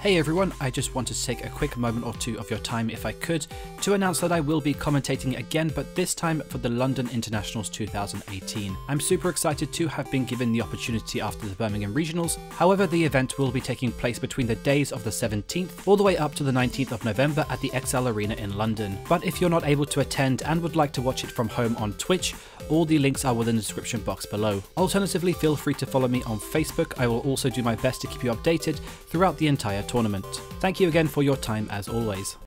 Hey everyone, I just wanted to take a quick moment or two of your time if I could to announce that I will be commentating again, but this time for the London Internationals 2018. I'm super excited to have been given the opportunity after the Birmingham Regionals. However, the event will be taking place between the days of the 17th all the way up to the 19th of November at the XL Arena in London. But if you're not able to attend and would like to watch it from home on Twitch, all the links are within the description box below. Alternatively, feel free to follow me on Facebook. I will also do my best to keep you updated throughout the entire tournament. Thank you again for your time as always.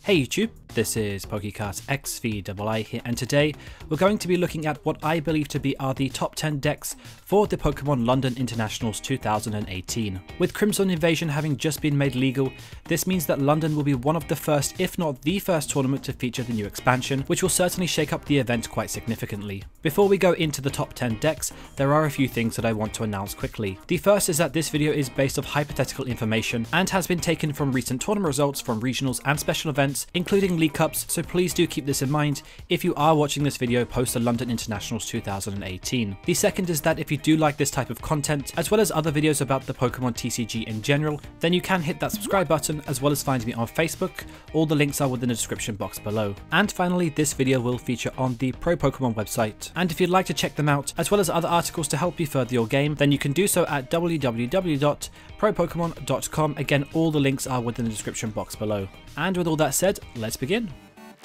Hey YouTube, this is PokéCastXVll here, and today we're going to be looking at what I believe to be the top 10 decks for the Pokemon London Internationals 2018. With Crimson Invasion having just been made legal, this means that London will be one of the first, if not the first tournament to feature the new expansion, which will certainly shake up the event quite significantly. Before we go into the top 10 decks, there are a few things that I want to announce quickly. The first is that this video is based off hypothetical information and has been taken from recent tournament results from regionals and special events, including League Cups, so please do keep this in mind if you are watching this video post the London Internationals 2018. The second is that if you do like this type of content, as well as other videos about the Pokemon TCG in general, then you can hit that subscribe button as well as find me on Facebook. All the links are within the description box below. And finally, this video will feature on the ProPokemon website, and if you'd like to check them out, as well as other articles to help you further your game, then you can do so at www.propokemon.com. Again, all the links are within the description box below. And with all that said, let's begin.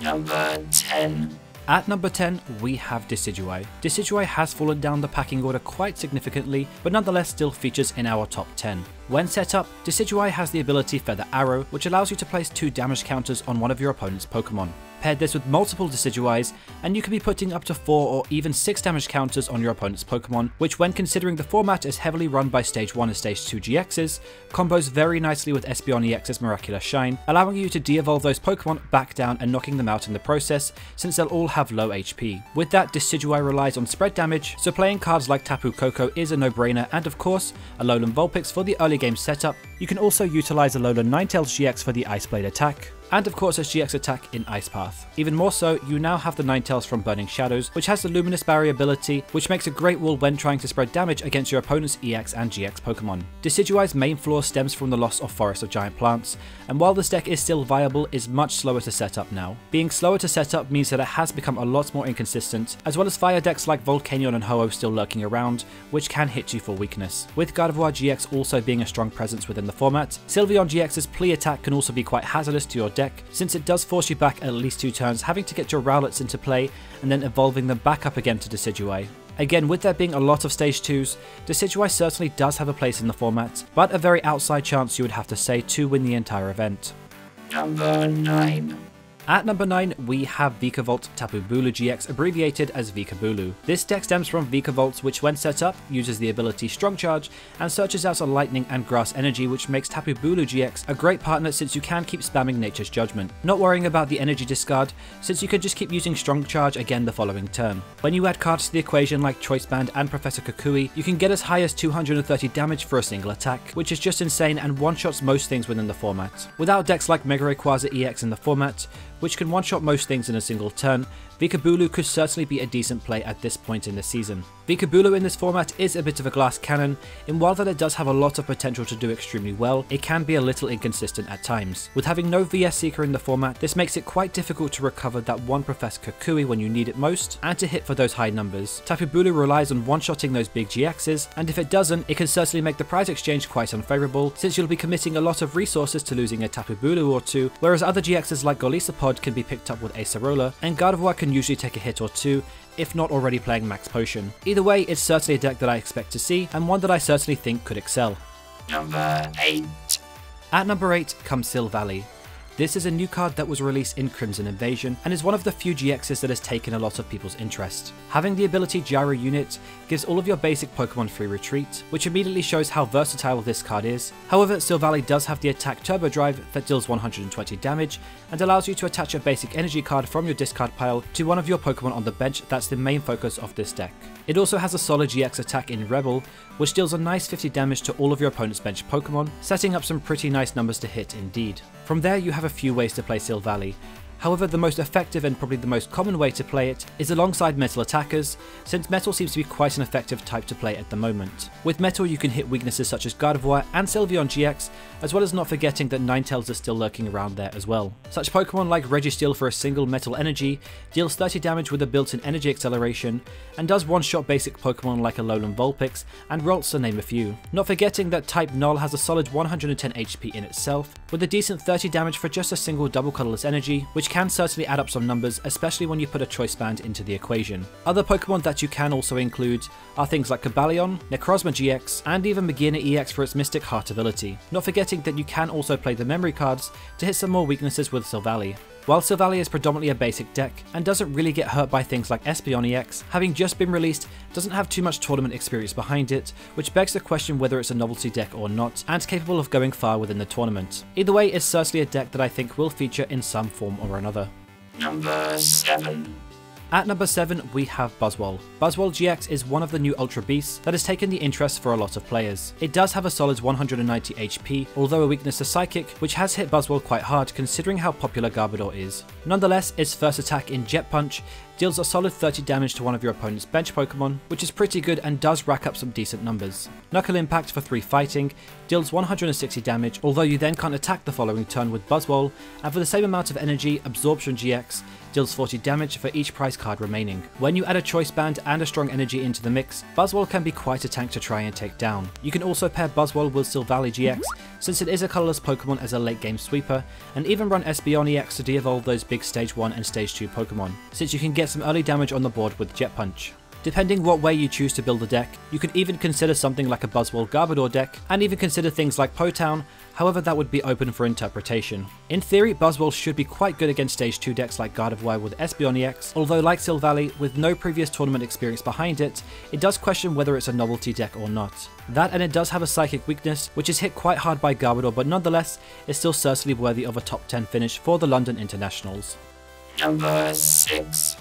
Number 10. At number 10, we have Decidueye. Decidueye has fallen down the packing order quite significantly, but nonetheless still features in our top 10. When set up, Decidueye has the ability Feather Arrow, which allows you to place 2 damage counters on one of your opponent's Pokemon. Pair this with multiple Decidueyes, and you can be putting up to 4 or even 6 damage counters on your opponent's Pokemon, which, when considering the format is heavily run by Stage 1 and Stage 2 GXs, combos very nicely with Espeon-EX's Miraculous Shine, allowing you to de-evolve those Pokemon back down and knocking them out in the process, since they'll all have low HP. With that, Decidueye relies on spread damage, so playing cards like Tapu Koko is a no-brainer, and of course, Alolan Vulpix for the early game setup. You can also utilize Alolan Ninetales GX for the Ice Blade attack, and of course its GX attack in Ice Path. Even more so, you now have the Ninetales from Burning Shadows, which has the Luminous Barrier ability, which makes a great wall when trying to spread damage against your opponent's EX and GX Pokemon. Decidueye's main flaw stems from the loss of Forest of Giant Plants, and while this deck is still viable, is much slower to set up now. Being slower to set up means that it has become a lot more inconsistent, as well as fire decks like Volcanion and Ho-Oh still lurking around, which can hit you for weakness. With Gardevoir-GX also being a strong presence within the format, Sylveon GX's Plea attack can also be quite hazardous to your deck, since it does force you back at least 2 turns, having to get your Rowlets into play and then evolving them back up again to Decidueye. Again, with there being a lot of Stage 2s, Decidueye certainly does have a place in the format, but a very outside chance you would have to say to win the entire event. Number 9. At number 9, we have Vikavolt Tapu Bulu GX, abbreviated as Vikabulu. This deck stems from Vikavolt, which when set up, uses the ability Strong Charge, and searches out a Lightning and Grass energy, which makes Tapu Bulu GX a great partner since you can keep spamming Nature's Judgment, not worrying about the energy discard, since you can just keep using Strong Charge again the following turn. When you add cards to the equation like Choice Band and Professor Kukui, you can get as high as 230 damage for a single attack, which is just insane and one-shots most things within the format. Without decks like Mega Rayquaza EX in the format, which can one-shot most things in a single turn, Vikabulu could certainly be a decent play at this point in the season. Vikabulu in this format is a bit of a glass cannon, and while that it does have a lot of potential to do extremely well, it can be a little inconsistent at times. With having no VS Seeker in the format, this makes it quite difficult to recover that one Professor Kukui when you need it most, and to hit for those high numbers. Tapu Bulu relies on one-shotting those big GXs, and if it doesn't, it can certainly make the prize exchange quite unfavourable, since you'll be committing a lot of resources to losing a Tapu Bulu or 2, whereas other GXs like Golisopod can be picked up with Acerola, and Gardevoir can usually take a hit or 2, if not already playing Max Potion. Either way, it's certainly a deck that I expect to see, and one that I certainly think could excel. Number 8. At number 8 comes Silvally. This is a new card that was released in Crimson Invasion, and is one of the few GXs that has taken a lot of people's interest. Having the ability Gyro Unit gives all of your basic Pokemon free retreat, which immediately shows how versatile this card is. However, Silvally does have the attack Turbo Drive that deals 120 damage, and allows you to attach a basic energy card from your discard pile to one of your Pokemon on the bench. That's the main focus of this deck. It also has a solid GX attack in Rebel, which deals a nice 50 damage to all of your opponent's bench Pokemon, setting up some pretty nice numbers to hit indeed. From there, you have a few ways to play Silvally. However, the most effective and probably the most common way to play it is alongside metal attackers, since metal seems to be quite an effective type to play at the moment. With metal you can hit weaknesses such as Gardevoir and Sylveon-GX, as well as not forgetting that Ninetales is still lurking around there as well. Such Pokemon like Registeel for a single metal energy, deals 30 damage with a built-in energy acceleration, and does one-shot basic Pokemon like Alolan Vulpix and Ralts to name a few. Not forgetting that type Null has a solid 110 HP in itself, with a decent 30 damage for just a single double colourless energy, which can certainly add up some numbers, especially when you put a choice band into the equation. Other Pokemon that you can also include are things like Cobalion, Necrozma-GX, and even Magearna-EX for its Mystic Heart ability. Not forgetting that you can also play the memory cards to hit some more weaknesses with Silvally. While Silvally is predominantly a basic deck and doesn't really get hurt by things like Espeon-EX, having just been released doesn't have too much tournament experience behind it, which begs the question whether it's a novelty deck or not, and capable of going far within the tournament. Either way, it's certainly a deck that I think will feature in some form or another. Number 7. At number 7 we have Buzzwole. Buzzwole-GX is one of the new Ultra Beasts that has taken the interest for a lot of players. It does have a solid 190 HP, although a weakness is Psychic, which has hit Buzzwole quite hard considering how popular Garbodor is. Nonetheless, its first attack in Jet Punch deals a solid 30 damage to one of your opponent's bench Pokemon, which is pretty good and does rack up some decent numbers. Knuckle Impact for 3 fighting deals 160 damage, although you then can't attack the following turn with Buzzwole, and for the same amount of energy, Absorption-GX deals 40 damage for each prize card remaining. When you add a choice band and a strong energy into the mix, Buzzwole can be quite a tank to try and take down. You can also pair Buzzwole with Silvally-GX, since it is a colourless Pokemon as a late game sweeper, and even run Espeon-EX to de-evolve those big Stage 1 and Stage 2 Pokemon, since you can get some early damage on the board with Jet Punch. Depending what way you choose to build the deck, you could even consider something like a Buzzwole Garbodor deck, and even consider things like Potown, however that would be open for interpretation. In theory, Buzzwole should be quite good against Stage 2 decks like Gardevoir with Espeon-EX, although like Silvally, with no previous tournament experience behind it, it does question whether it's a novelty deck or not. That, and it does have a Psychic weakness, which is hit quite hard by Garbodor, but nonetheless, is still certainly worthy of a top 10 finish for the London Internationals. Number 6.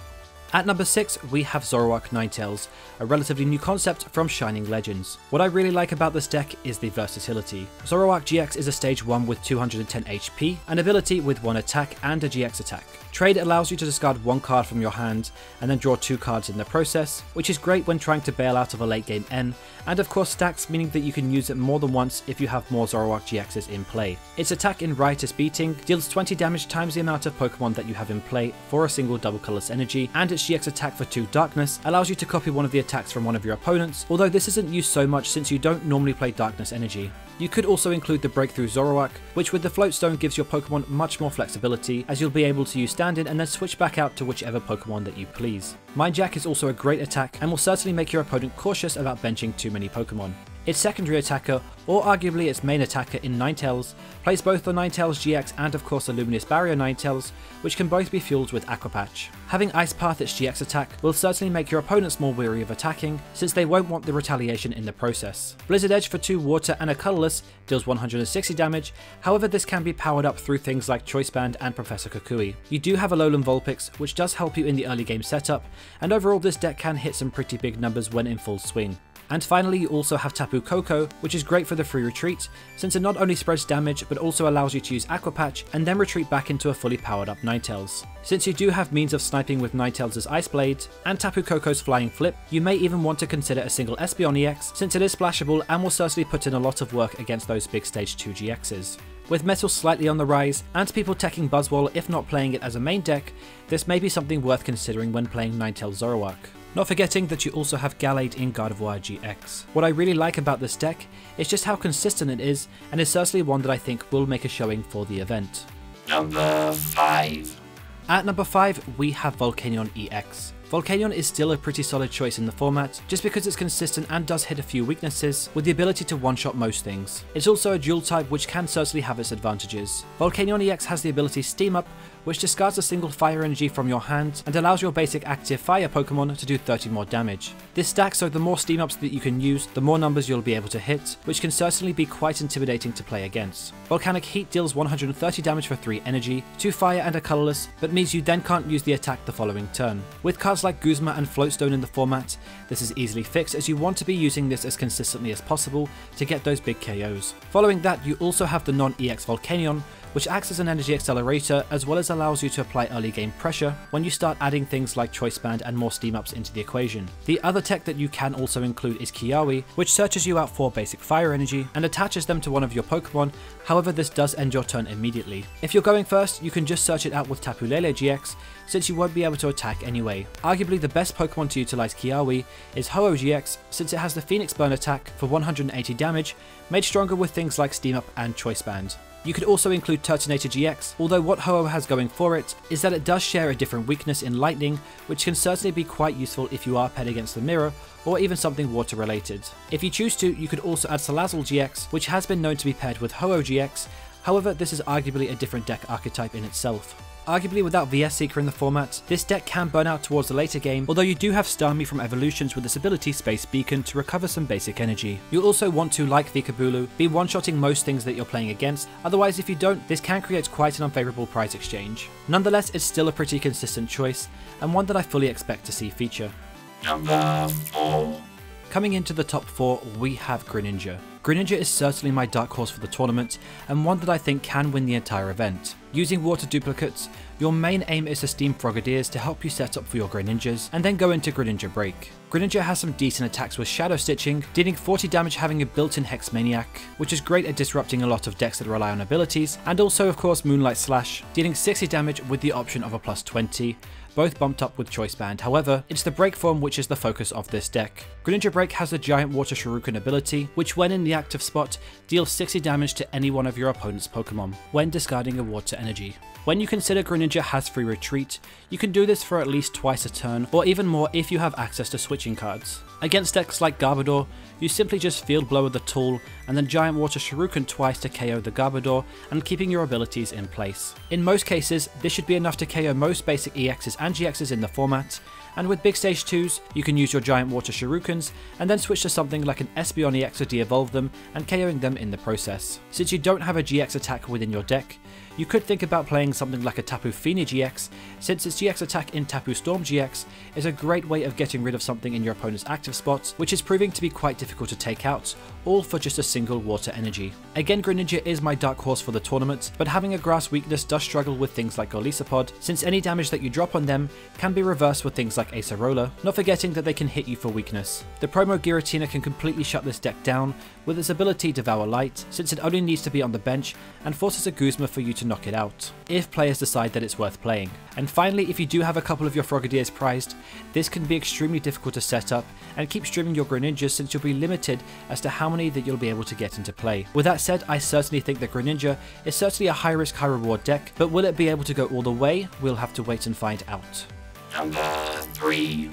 At number 6 we have Zoroark Ninetales, a relatively new concept from Shining Legends. What I really like about this deck is the versatility. Zoroark-GX is a stage 1 with 210 HP, an ability with 1 attack and a GX attack. Trade allows you to discard 1 card from your hand and then draw 2 cards in the process, which is great when trying to bail out of a late game N, and of course stacks, meaning that you can use it more than once if you have more Zoroark-GXs in play. Its attack in Riotous Beating deals 20 damage times the amount of Pokemon that you have in play for a single double colourless energy, and its GX attack for 2 Darkness allows you to copy one of the attacks from one of your opponents, although this isn't used so much since you don't normally play Darkness energy. You could also include the Breakthrough Zoroark, which with the Float Stone gives your Pokemon much more flexibility, as you'll be able to use stand-in and then switch back out to whichever Pokemon that you please. Mind Jack is also a great attack and will certainly make your opponent cautious about benching too many Pokemon. Its secondary attacker, or arguably its main attacker in Ninetales, plays both the Ninetales-GX and of course the Luminous Barrier Ninetales, which can both be fueled with Aqua Patch. Having Ice Path its GX attack will certainly make your opponents more weary of attacking, since they won't want the retaliation in the process. Blizzard Edge for 2 water and a colourless deals 160 damage, however this can be powered up through things like Choice Band and Professor Kukui. You do have Alolan Vulpix, which does help you in the early game setup, and overall this deck can hit some pretty big numbers when in full swing. And finally, you also have Tapu Koko, which is great for the free retreat, since it not only spreads damage but also allows you to use Aqua Patch and then retreat back into a fully powered up Ninetales. Since you do have means of sniping with Ninetales' Ice Blade and Tapu Koko's Flying Flip, you may even want to consider a single Espeon-EX, since it is splashable and will certainly put in a lot of work against those big Stage 2 GXs. With Metal slightly on the rise, and people teching Buzzwole if not playing it as a main deck, this may be something worth considering when playing Ninetales Zoroark. Not forgetting that you also have Gallade in Gardevoir-GX. What I really like about this deck is just how consistent it is, and is certainly one that I think will make a showing for the event. Number 5. At number 5 we have VOLCANION-EX. Volcanion is still a pretty solid choice in the format, just because it's consistent and does hit a few weaknesses, with the ability to one-shot most things. It's also a dual type, which can certainly have its advantages. Volcanion-EX has the ability Steam Up, which discards a single fire energy from your hand and allows your basic active fire Pokemon to do 30 more damage. This stacks, so the more Steam Ups that you can use, the more numbers you'll be able to hit, which can certainly be quite intimidating to play against. Volcanic Heat deals 130 damage for 3 energy, 2 fire and a colourless, but means you then can't use the attack the following turn. With cards like Guzma and Floatstone in the format, this is easily fixed, as you want to be using this as consistently as possible to get those big KOs. Following that, you also have the non-EX Volcanion, which acts as an energy accelerator as well as allows you to apply early game pressure when you start adding things like Choice Band and more steam ups into the equation. The other tech that you can also include is Kiawe, which searches you out for basic fire energy and attaches them to one of your Pokemon. However, this does end your turn immediately. If you're going first, you can just search it out with Tapu Lele GX, since you won't be able to attack anyway. Arguably the best Pokemon to utilize Kiawe is Ho-Oh GX, since it has the Phoenix Burn attack for 180 damage, made stronger with things like Steam Up and Choice Band. You could also include Turtonator GX, although what Ho-Oh has going for it is that it does share a different weakness in Lightning, which can certainly be quite useful if you are paired against the mirror, or even something water related. If you choose to, you could also add Salazzle GX, which has been known to be paired with Ho-Oh GX, however this is arguably a different deck archetype in itself. Arguably without VS Seeker in the format, this deck can burn out towards the later game, although you do have Starmie from Evolutions with its ability Space Beacon to recover some basic energy. You'll also want to, like Vikabulu, be one-shotting most things that you're playing against, otherwise if you don't, this can create quite an unfavourable prize exchange. Nonetheless, it's still a pretty consistent choice, and one that I fully expect to see feature. Number 4. Coming into the top 4, we have Greninja. Greninja is certainly my dark horse for the tournament, and one that I think can win the entire event. Using water duplicates, your main aim is to steam Frogadiers to help you set up for your Greninjas, and then go into Greninja Break. Greninja has some decent attacks with Shadow Stitching, dealing 40 damage having a built-in Hex Maniac, which is great at disrupting a lot of decks that rely on abilities, and also of course Moonlight Slash, dealing 60 damage with the option of a plus 20, both bumped up with Choice Band. However, it's the Break form which is the focus of this deck. Greninja Break has the Giant Water Shuriken ability, which when in the active spot, deals 60 damage to any one of your opponent's Pokemon, when discarding a water energy. When you consider Greninja has free retreat, you can do this for at least twice a turn, or even more if you have access to switching cards. Against decks like Garbodor, you simply just Field Blower the tool, and then Giant Water Shuriken twice to KO the Garbodor, and keeping your abilities in place. In most cases, this should be enough to KO most basic EXs and GXs in the format, and with big stage 2s, you can use your Giant Water Shurikens, and then switch to something like an Espeon-EX to de-evolve them, and KOing them in the process. Since you don't have a GX attack within your deck, you could think about playing something like a Tapu Fini GX, since its GX attack in Tapu Storm GX is a great way of getting rid of something in your opponent's active spots, which is proving to be quite difficult to take out, all for just a single water energy. Again, Greninja is my dark horse for the tournament, but having a grass weakness does struggle with things like Golisopod, since any damage that you drop on them can be reversed with things like Acerola, not forgetting that they can hit you for weakness. The promo Giratina can completely shut this deck down with its ability Devour Light, since it only needs to be on the bench and forces a Guzma for you to knock it out, if players decide that it's worth playing. And finally, if you do have a couple of your Frogadiers prized, this can be extremely difficult to set up and keep streaming your Greninjas, since you'll be limited as to how many that you'll be able to get into play. With that said, I certainly think that Greninja is certainly a high risk, high reward deck, but will it be able to go all the way? We'll have to wait and find out. Number 3.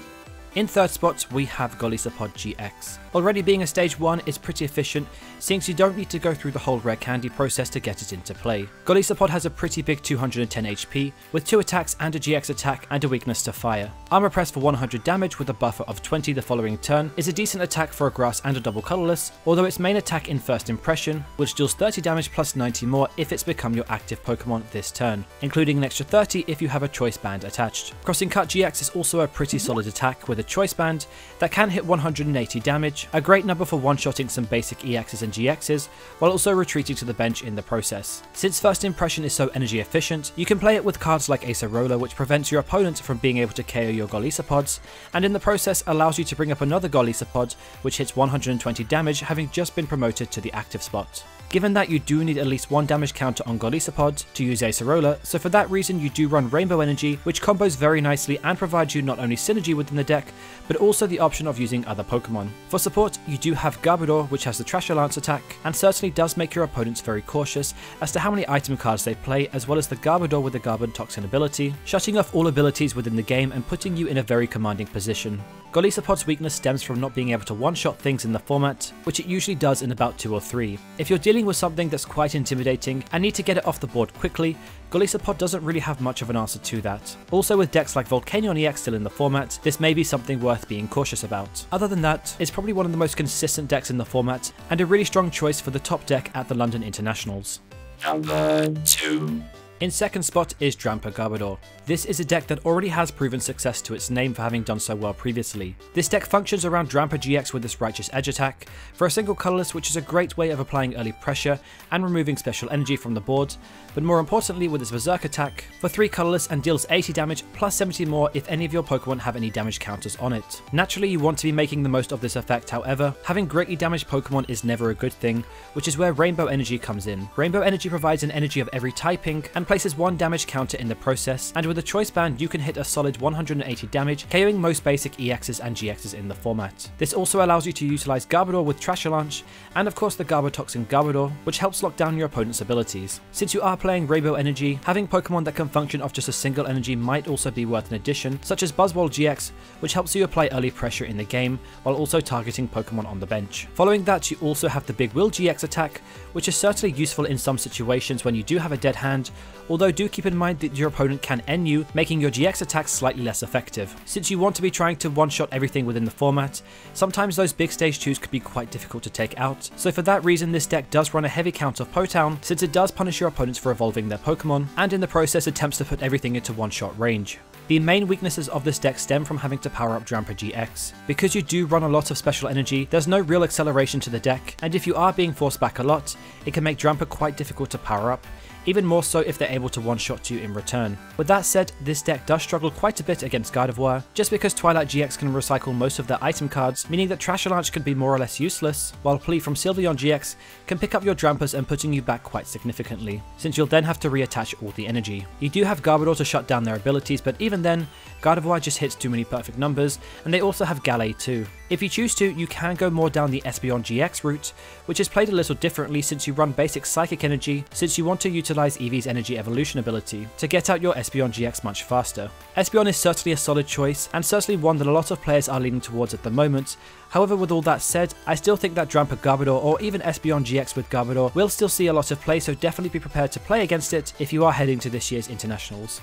In third spot, we have GOLISOPOD-GX. Already being a stage 1 is pretty efficient, since you don't need to go through the whole rare candy process to get it into play. Golisopod has a pretty big 210 HP, with 2 attacks and a GX attack and a weakness to fire. Armor Press for 100 damage with a buffer of 20 the following turn is a decent attack for a grass and a double colorless, although its main attack in First Impression, which deals 30 damage plus 90 more if it's become your active Pokemon this turn, including an extra 30 if you have a Choice Band attached. Crossing Cut GX is also a pretty solid attack with a Choice Band that can hit 180 damage, a great number for one-shotting some basic EXs and GXs, while also retreating to the bench in the process. Since First Impression is so energy efficient, you can play it with cards like Acerola, which prevents your opponent from being able to KO your Golisopods, and in the process allows you to bring up another Golisopod, which hits 120 damage having just been promoted to the active spot. Given that you do need at least 1 damage counter on Golisopod to use Acerola, so for that reason you do run Rainbow Energy, which combos very nicely and provides you not only synergy within the deck, but also the option of using other Pokemon. For support, you do have Garbodor, which has the Trash Alliance attack, and certainly does make your opponents very cautious as to how many item cards they play, as well as the Garbodor with the Garbon Toxin ability, shutting off all abilities within the game and putting you in a very commanding position. Golisopod's weakness stems from not being able to one-shot things in the format, which it usually does in about 2 or 3. If you're dealing with something that's quite intimidating and need to get it off the board quickly, Golisopod doesn't really have much of an answer to that. Also, with decks like VOLCANION-EX still in the format, this may be something worth being cautious about. Other than that, it's probably one of the most consistent decks in the format, and a really strong choice for the top deck at the London Internationals. Number 2. In second spot is Drampa Garbodor. This is a deck that already has proven success to its name for having done so well previously. This deck functions around Drampa-GX with its Righteous Edge attack, for a single colourless, which is a great way of applying early pressure and removing special energy from the board, but more importantly with its Berserk attack, for 3 colourless and deals 80 damage plus 70 more if any of your Pokemon have any damage counters on it. Naturally you want to be making the most of this effect, however, having greatly damaged Pokemon is never a good thing, which is where Rainbow Energy comes in. Rainbow Energy provides an energy of every typing and places 1 damage counter in the process, and with a choice band you can hit a solid 180 damage, KOing most basic EXs and GXs in the format. This also allows you to utilise Garbodor with Trash Launch, and of course the Garbotoxin Garbodor, which helps lock down your opponent's abilities. Since you are playing Rainbow Energy, having Pokemon that can function off just a single energy might also be worth an addition, such as Buzzwole-GX, which helps you apply early pressure in the game, while also targeting Pokemon on the bench. Following that you also have the Big Will-GX attack, which is certainly useful in some situations when you do have a dead hand, although do keep in mind that your opponent can N you, making your GX attacks slightly less effective. Since you want to be trying to one-shot everything within the format, sometimes those big stage 2s could be quite difficult to take out, so for that reason this deck does run a heavy count of Potown, since it does punish your opponents for evolving their Pokemon, and in the process attempts to put everything into one-shot range. The main weaknesses of this deck stem from having to power up Drampa-GX. Because you do run a lot of special energy, there's no real acceleration to the deck, and if you are being forced back a lot, it can make Drampa quite difficult to power up, even more so if they're able to one-shot you in return. With that said, this deck does struggle quite a bit against Gardevoir, just because Twilight GX can recycle most of their item cards, meaning that Trash Launch can be more or less useless, while Plea from Sylveon GX can pick up your Drampas and putting you back quite significantly, since you'll then have to reattach all the energy. You do have Garbodor to shut down their abilities, but even then, Gardevoir just hits too many perfect numbers, and they also have Galley too. If you choose to, you can go more down the Espeon GX route, which is played a little differently since you run basic Psychic Energy, since you want to utilise Eevee's Energy Evolution ability to get out your Espeon GX much faster. Espeon is certainly a solid choice, and certainly one that a lot of players are leaning towards at the moment. However, with all that said, I still think that Drampa Garbodor or even Espeon GX with Garbodor will still see a lot of play, so definitely be prepared to play against it if you are heading to this year's internationals.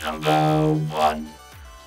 Number 1.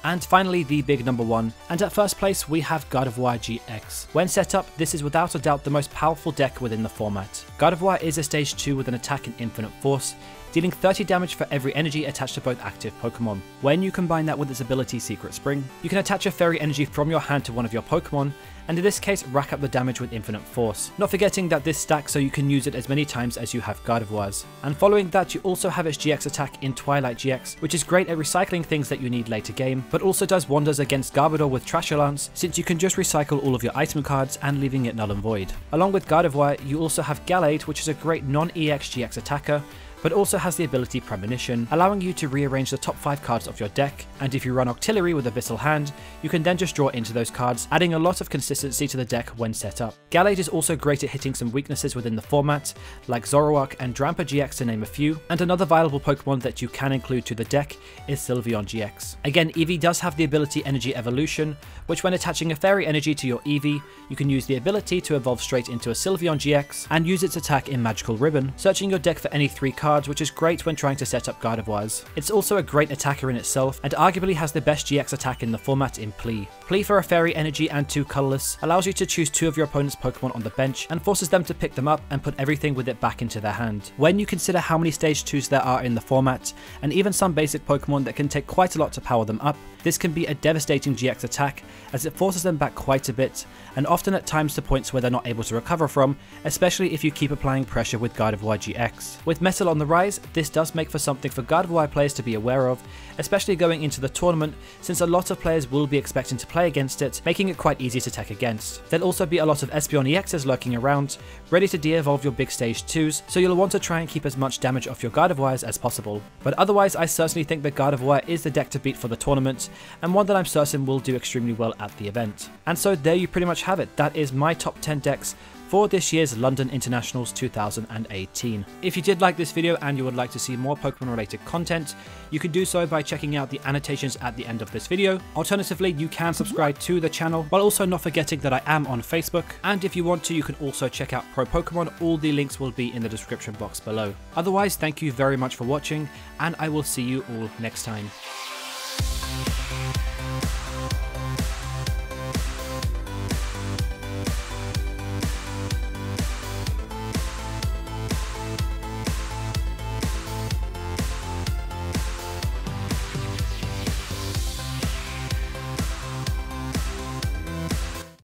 And finally the big number 1, and at first place we have Gardevoir-GX. When set up, this is without a doubt the most powerful deck within the format. Gardevoir is a stage 2 with an attack in Infinite Force, dealing 30 damage for every energy attached to both active Pokemon. When you combine that with its ability Secret Spring, you can attach a fairy energy from your hand to one of your Pokemon, and in this case rack up the damage with Infinite Force. Not forgetting that this stacks so you can use it as many times as you have Gardevoirs. And following that you also have its GX attack in Twilight GX, which is great at recycling things that you need later game, but also does wonders against Garbodor with Trash Lance, since you can just recycle all of your item cards and leaving it null and void. Along with Gardevoir, you also have Gallade, which is a great non-EX GX attacker, but also has the ability Premonition, allowing you to rearrange the top 5 cards of your deck, and if you run Octillery with Abyssal Hand, you can then just draw into those cards, adding a lot of consistency to the deck when set up. Gallade is also great at hitting some weaknesses within the format, like Zoroark and Drampa-GX to name a few, and another viable Pokemon that you can include to the deck is Sylveon GX. Again, Eevee does have the ability Energy Evolution, which when attaching a Fairy Energy to your Eevee, you can use the ability to evolve straight into a Sylveon GX, and use its attack in Magical Ribbon, searching your deck for any 3 cards, which is great when trying to set up Gardevoirs. It's also a great attacker in itself, and arguably has the best GX attack in the format in Plea. Plea for a Fairy Energy and 2 colourless allows you to choose 2 of your opponent's Pokemon on the bench, and forces them to pick them up and put everything with it back into their hand. When you consider how many stage 2s there are in the format, and even some basic Pokemon that can take quite a lot to power them up, this can be a devastating GX attack, as it forces them back quite a bit, and often at times to points where they're not able to recover from, especially if you keep applying pressure with Gardevoir-GX. With Metal on the rise, this does make for something for Gardevoir players to be aware of, especially going into the tournament, since a lot of players will be expecting to play against it, making it quite easy to tech against. There'll also be a lot of Espeon EXs lurking around, ready to de-evolve your big stage 2s, so you'll want to try and keep as much damage off your Gardevoirs as possible. But otherwise, I certainly think that Gardevoir is the deck to beat for the tournament, and one that I'm certain will do extremely well at the event. And so there you pretty much have it. That is my top 10 decks for this year's London Internationals 2018. If you did like this video and you would like to see more Pokemon related content, you can do so by checking out the annotations at the end of this video. Alternatively, you can subscribe to the channel, while also not forgetting that I am on Facebook, and if you want to, you can also check out ProPokemon. All the links will be in the description box below. Otherwise, thank you very much for watching, and I will see you all next time.